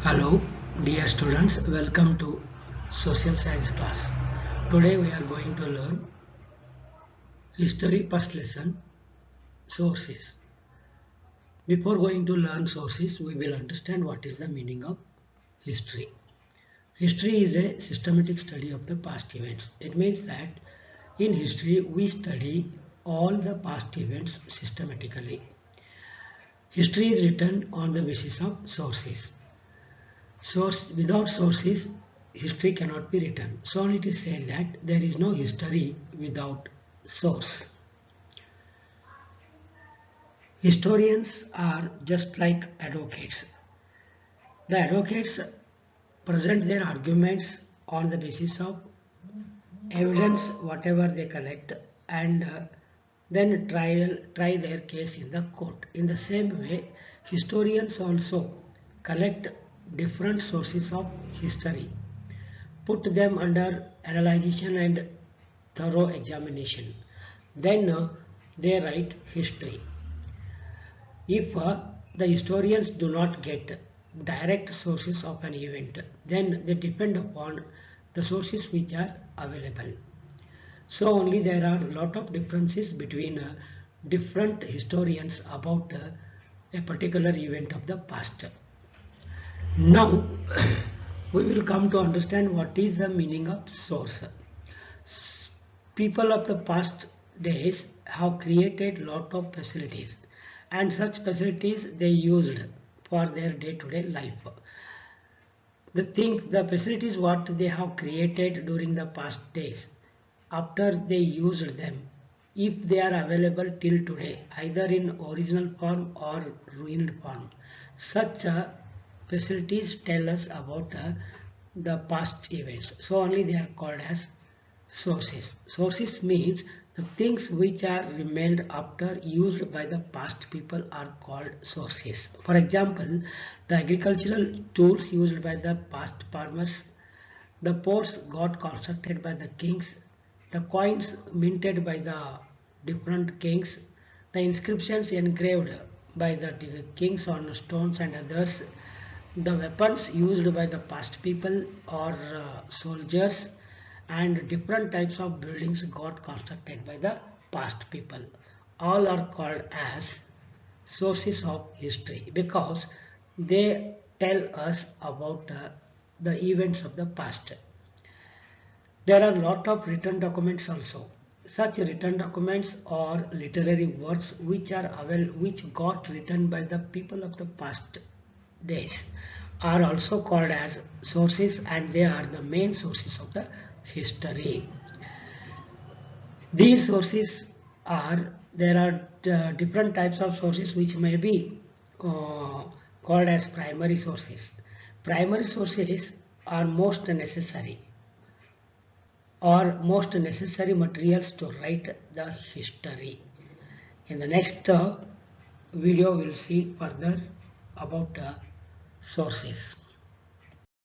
Hello, dear students, welcome to Social Science class. Today we are going to learn History first lesson, sources. Before going to learn sources, we will understand what is the meaning of history. History is a systematic study of the past events. It means that in history we study all the past events systematically. History is written on the basis of sources. Without sources, history cannot be written. So it is said that there is no history without source. Historians are just like advocates. The advocates present their arguments on the basis of evidence, whatever they collect, and then try their case in the court. In the same way, historians also collect different sources of history, put them under analyzation and thorough examination. Then they write history. If the historians do not get direct sources of an event, then they depend upon the sources which are available. So only there are a lot of differences between different historians about a particular event of the past. Now we will come to understand what is the meaning of source. People of the past days have created lot of facilities, and such facilities they used for their day-to-day life. The facilities what they have created during the past days, after they used them, if they are available till today, either in original form or ruined form, such facilities tell us about the past events. So only they are called as sources. Sources means the things which are remained after used by the past people are called sources. For example, the agricultural tools used by the past farmers, the ports got constructed by the kings, the coins minted by the different kings, the inscriptions engraved by the kings on stones and others, the weapons used by the past people or soldiers, and different types of buildings got constructed by the past people. All are called as sources of history because they tell us about the events of the past. There are a lot of written documents also. Such written documents or literary works which got written by the people of the past days are also called as sources, and they are the main sources of the history. These sources there are different types of sources which may be called as primary sources. Primary sources are most necessary materials to write the history. In the next video, we'll see further about sources.